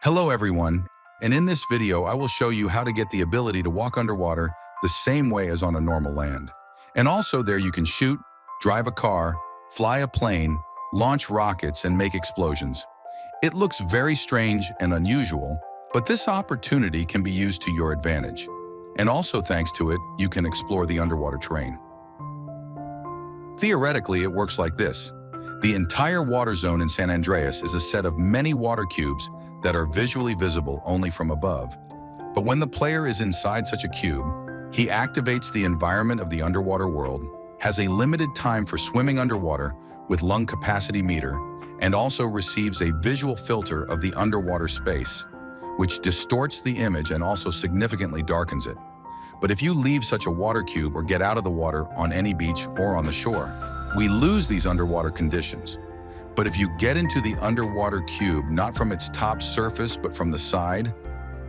Hello everyone, and in this video I will show you how to get the ability to walk underwater the same way as on a normal land. And also there you can shoot, drive a car, fly a plane, launch rockets and make explosions. It looks very strange and unusual, but this opportunity can be used to your advantage. And also thanks to it, you can explore the underwater terrain. Theoretically, it works like this. The entire water zone in San Andreas is a set of many water cubes that are visually visible only from above. But when the player is inside such a cube, he activates the environment of the underwater world, has a limited time for swimming underwater with lung capacity meter, and also receives a visual filter of the underwater space, which distorts the image and also significantly darkens it. But if you leave such a water cube or get out of the water on any beach or on the shore, we lose these underwater conditions. But if you get into the underwater cube, not from its top surface, but from the side,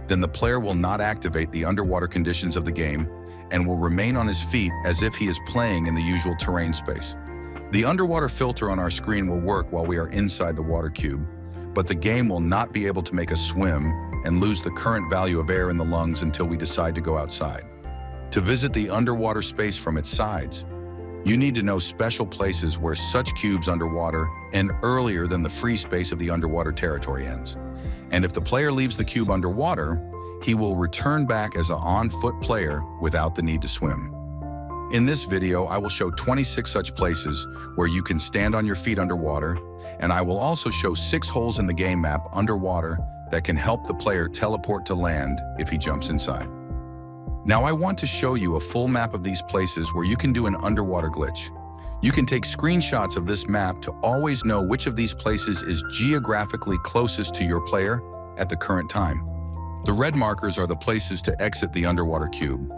then the player will not activate the underwater conditions of the game and will remain on his feet as if he is playing in the usual terrain space. The underwater filter on our screen will work while we are inside the water cube, but the game will not be able to make us swim and lose the current value of air in the lungs until we decide to go outside. To visit the underwater space from its sides, you need to know special places where such cubes underwater end earlier than the free space of the underwater territory ends. And if the player leaves the cube underwater, he will return back as an on-foot player without the need to swim. In this video, I will show 26 such places where you can stand on your feet underwater, and I will also show 6 holes in the game map underwater that can help the player teleport to land if he jumps inside. Now I want to show you a full map of these places where you can do an underwater glitch. You can take screenshots of this map to always know which of these places is geographically closest to your player at the current time. The red markers are the places to exit the underwater cube,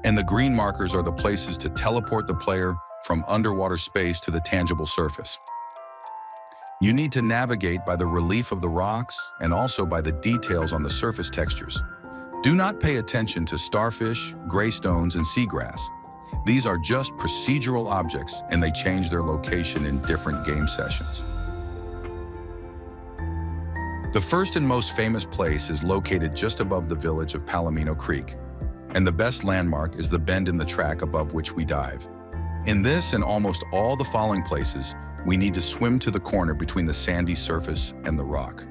and the green markers are the places to teleport the player from underwater space to the tangible surface. You need to navigate by the relief of the rocks and also by the details on the surface textures. Do not pay attention to starfish, gray stones, and seagrass. These are just procedural objects and they change their location in different game sessions. The first and most famous place is located just above the village of Palomino Creek, and the best landmark is the bend in the track above which we dive. In this and almost all the following places, we need to swim to the corner between the sandy surface and the rock.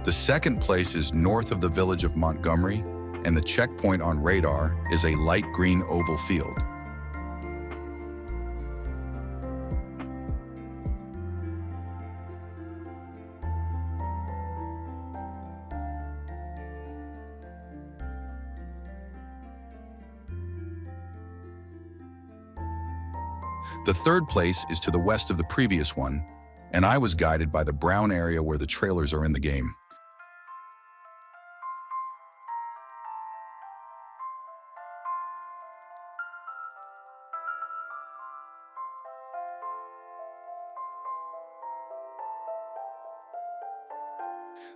The second place is north of the village of Montgomery, and the checkpoint on radar is a light green oval field. The third place is to the west of the previous one, and I was guided by the brown area where the trailers are in the game.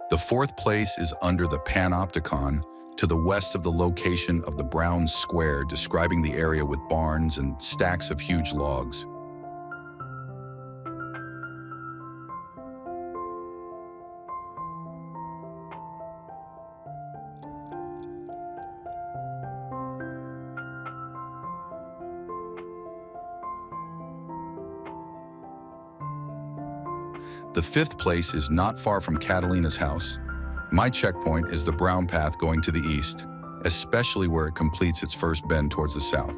The fourth place is under the panopticon, to the west of the location of the brown square describing the area with barns and stacks of huge logs. The fifth place is not far from Catalina's house. My checkpoint is the brown path going to the east, especially where it completes its first bend towards the south.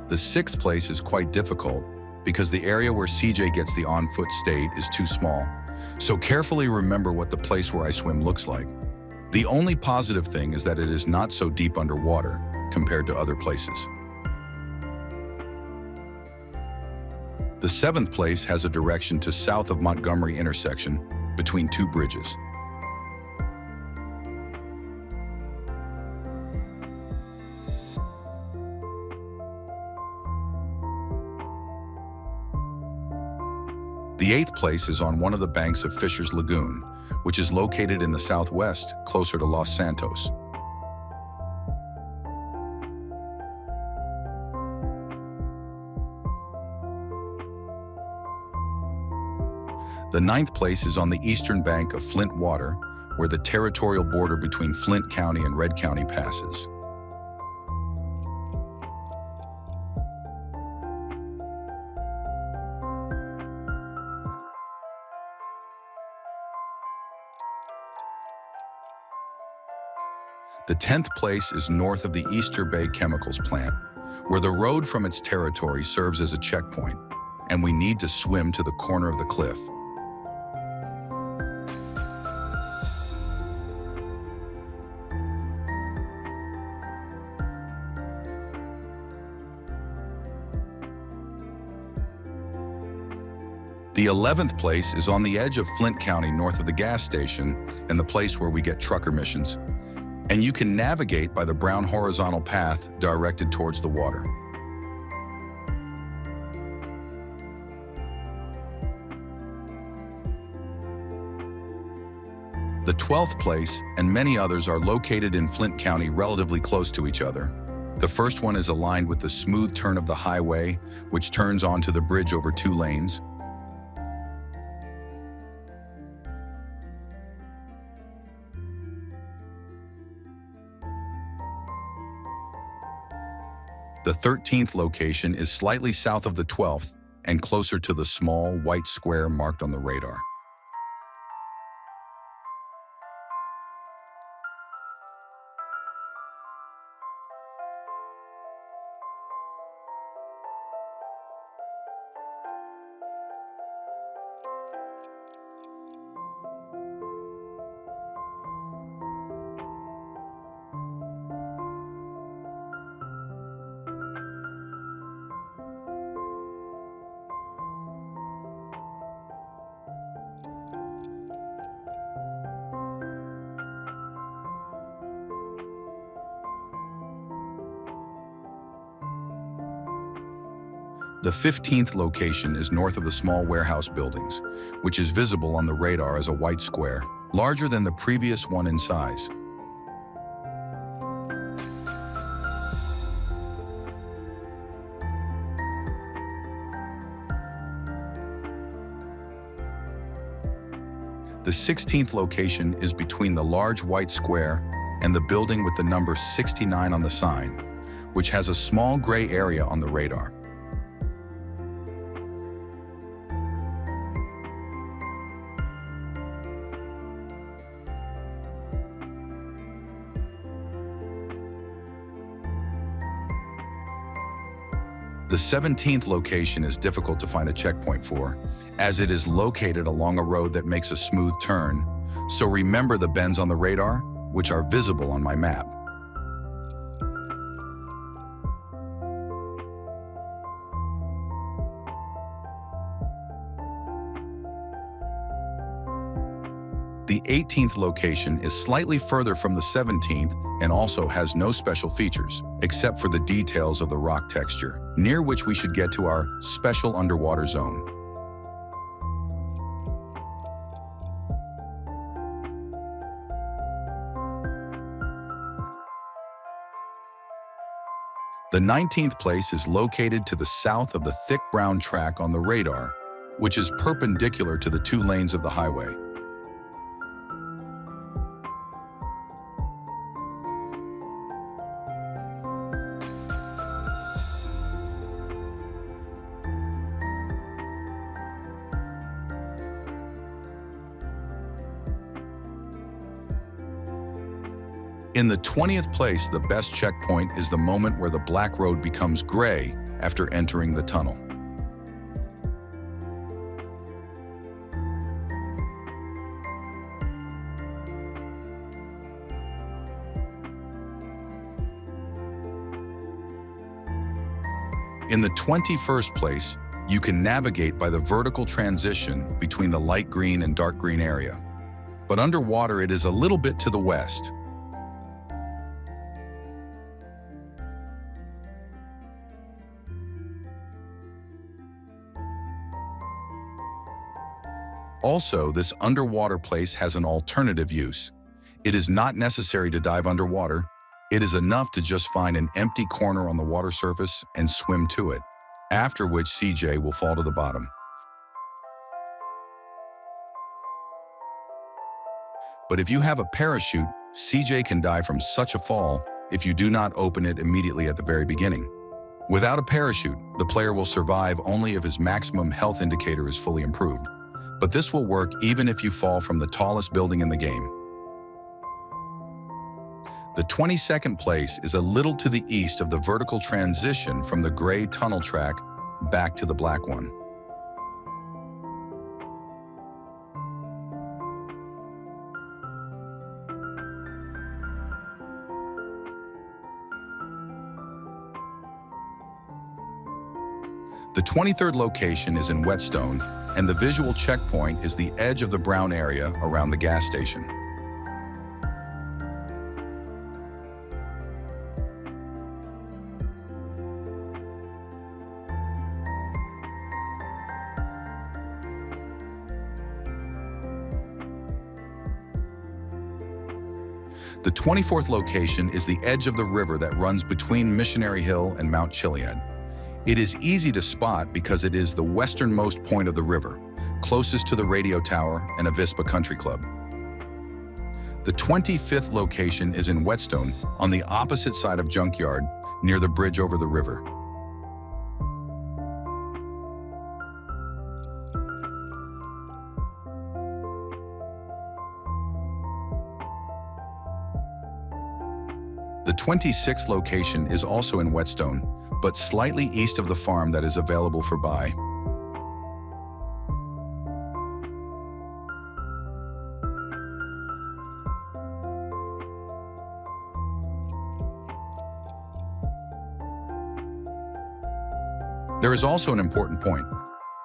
The sixth place is quite difficult because the area where CJ gets the on-foot state is too small. So carefully remember what the place where I swim looks like. The only positive thing is that it is not so deep underwater compared to other places. The seventh place has a direction to south of Montgomery intersection between 2 bridges. The The 8th place is on one of the banks of Fisher's Lagoon, which is located in the southwest, closer to Los Santos. The 9th place is on the eastern bank of Flint Water, where the territorial border between Flint County and Red County passes. The 10th place is north of the Easter Bay Chemicals plant, where the road from its territory serves as a checkpoint, and we need to swim to the corner of the cliff. The 11th place is on the edge of Flint County north of the gas station and the place where we get trucker missions. And you can navigate by the brown horizontal path directed towards the water. The 12th place and many others are located in Flint County relatively close to each other. The first one is aligned with the smooth turn of the highway, which turns onto the bridge over 2 lanes. The 13th location is slightly south of the 12th and closer to the small white square marked on the radar. The 15th location is north of the small warehouse buildings, which is visible on the radar as a white square, larger than the previous one in size. The 16th location is between the large white square and the building with the number 69 on the sign, which has a small gray area on the radar. The 17th location is difficult to find a checkpoint for, as it is located along a road that makes a smooth turn, so remember the bends on the radar, which are visible on my map. The 18th location is slightly further from the 17th and also has no special features, except for the details of the rock texture, near which we should get to our special underwater zone. The 19th place is located to the south of the thick brown track on the radar, which is perpendicular to the 2 lanes of the highway. In the 20th place, the best checkpoint is the moment where the black road becomes gray after entering the tunnel. In the 21st place, you can navigate by the vertical transition between the light green and dark green area. But underwater, it is a little bit to the west. Also, this underwater place has an alternative use. It is not necessary to dive underwater. It is enough to just find an empty corner on the water surface and swim to it, after which CJ will fall to the bottom. But if you have a parachute, CJ can die from such a fall if you do not open it immediately at the very beginning. Without a parachute, the player will survive only if his maximum health indicator is fully improved. But this will work even if you fall from the tallest building in the game. The 22nd place is a little to the east of the vertical transition from the gray tunnel track back to the black one. The 23rd location is in Whetstone, and the visual checkpoint is the edge of the brown area around the gas station. The 24th location is the edge of the river that runs between Missionary Hill and Mount Chiliad. It is easy to spot because it is the westernmost point of the river, closest to the radio tower and Avispa Country Club. The 25th location is in Whetstone, on the opposite side of Junkyard, near the bridge over the river. The 26th location is also in Whetstone, but slightly east of the farm that is available for buy. There is also an important point.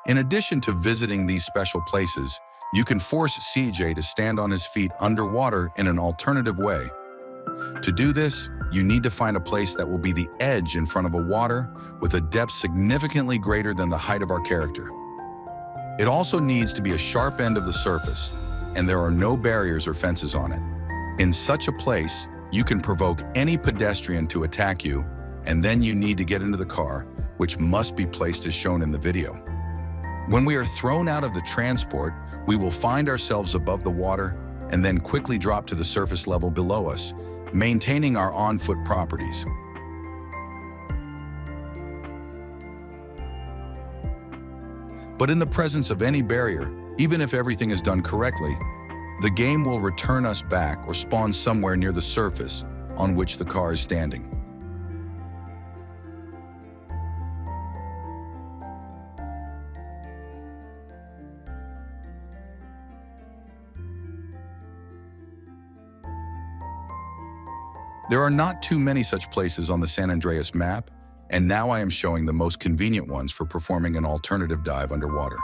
In addition to visiting these special places, you can force CJ to stand on his feet underwater in an alternative way. To do this, you need to find a place that will be the edge in front of a water with a depth significantly greater than the height of our character. It also needs to be a sharp end of the surface, and there are no barriers or fences on it. In such a place, you can provoke any pedestrian to attack you, and then you need to get into the car, which must be placed as shown in the video. When we are thrown out of the transport, we will find ourselves above the water and then quickly drop to the surface level below us, maintaining our on-foot properties. But in the presence of any barrier, even if everything is done correctly, the game will return us back or spawn somewhere near the surface on which the car is standing. There are not too many such places on the San Andreas map, and now I am showing the most convenient ones for performing an alternative dive underwater.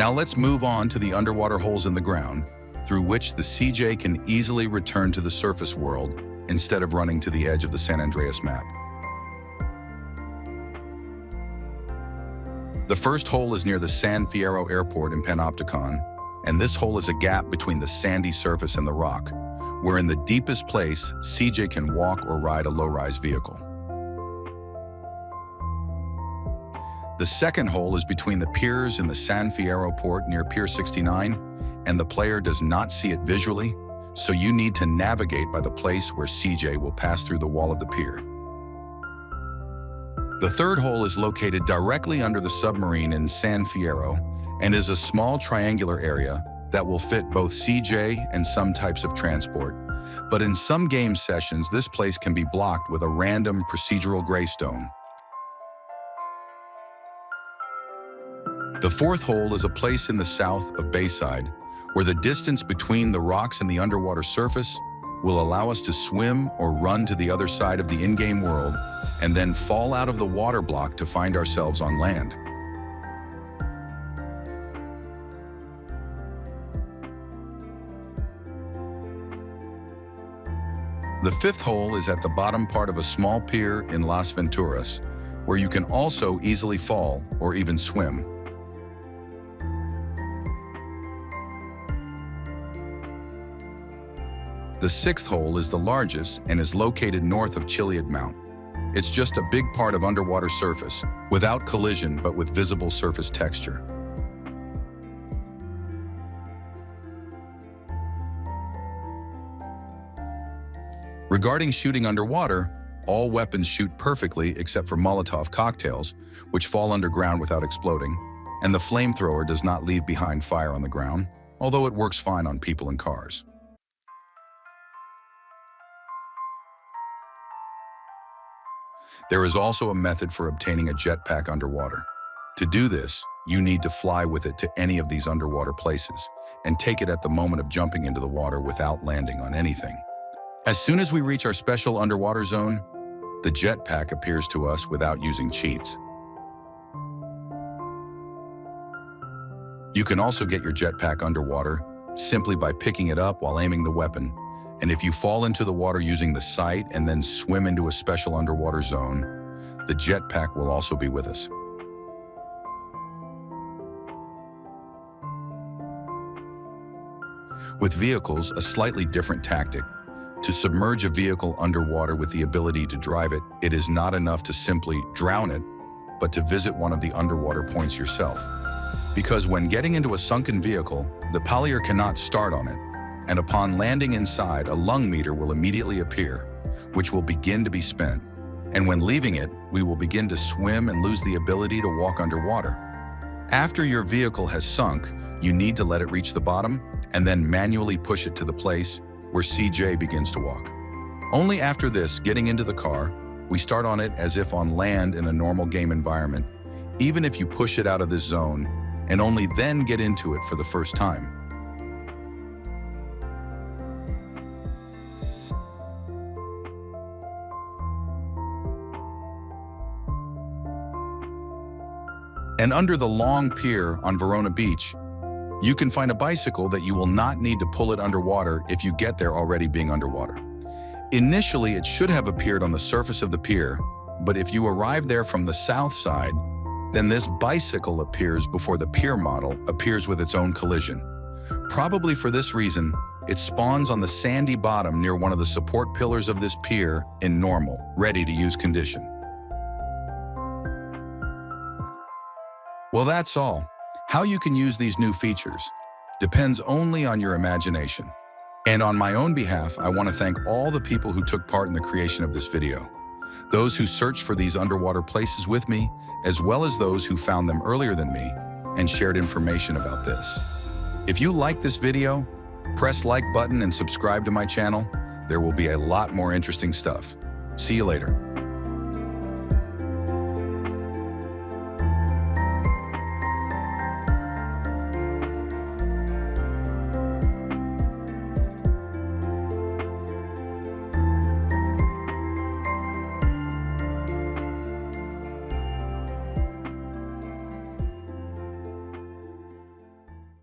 Now let's move on to the underwater holes in the ground, through which the CJ can easily return to the surface world instead of running to the edge of the San Andreas map. The first hole is near the San Fierro Airport in Panopticon, and this hole is a gap between the sandy surface and the rock, where in the deepest place, CJ can walk or ride a low-rise vehicle. The second hole is between the piers in the San Fierro port near Pier 69, and the player does not see it visually, so you need to navigate by the place where CJ will pass through the wall of the pier. The third hole is located directly under the submarine in San Fierro and is a small triangular area that will fit both CJ and some types of transport. But in some game sessions, this place can be blocked with a random procedural greystone. The fourth hole is a place in the south of Bayside where the distance between the rocks and the underwater surface will allow us to swim or run to the other side of the in-game world and then fall out of the water block to find ourselves on land. The fifth hole is at the bottom part of a small pier in Las Venturas, where you can also easily fall or even swim. The sixth hole is the largest and is located north of Chiliad Mount. It's just a big part of underwater surface, without collision but with visible surface texture. Regarding shooting underwater, all weapons shoot perfectly except for Molotov cocktails, which fall underground without exploding, and the flamethrower does not leave behind fire on the ground, although it works fine on people and cars. There is also a method for obtaining a jetpack underwater. To do this, you need to fly with it to any of these underwater places and take it at the moment of jumping into the water without landing on anything. As soon as we reach our special underwater zone, the jetpack appears to us without using cheats. You can also get your jetpack underwater simply by picking it up while aiming the weapon, and if you fall into the water using the sight and then swim into a special underwater zone, the jetpack will also be with us. With vehicles, a slightly different tactic. To submerge a vehicle underwater with the ability to drive it, it is not enough to simply drown it, but to visit one of the underwater points yourself. Because when getting into a sunken vehicle, the pallier cannot start on it, and upon landing inside, a lung meter will immediately appear, which will begin to be spent. And when leaving it, we will begin to swim and lose the ability to walk underwater. After your vehicle has sunk, you need to let it reach the bottom and then manually push it to the place where CJ begins to walk. Only after this, getting into the car, we start on it as if on land in a normal game environment, even if you push it out of this zone, and only then get into it for the first time. And under the long pier on Verona Beach, you can find a bicycle that you will not need to pull it underwater if you get there already being underwater. Initially, it should have appeared on the surface of the pier, but if you arrive there from the south side, then this bicycle appears before the pier model appears with its own collision. Probably for this reason, it spawns on the sandy bottom near one of the support pillars of this pier in normal, ready-to-use condition. Well, that's all. How you can use these new features depends only on your imagination. And on my own behalf, I want to thank all the people who took part in the creation of this video. Those who searched for these underwater places with me, as well as those who found them earlier than me and shared information about this. If you like this video, press like button and subscribe to my channel. There will be a lot more interesting stuff. See you later.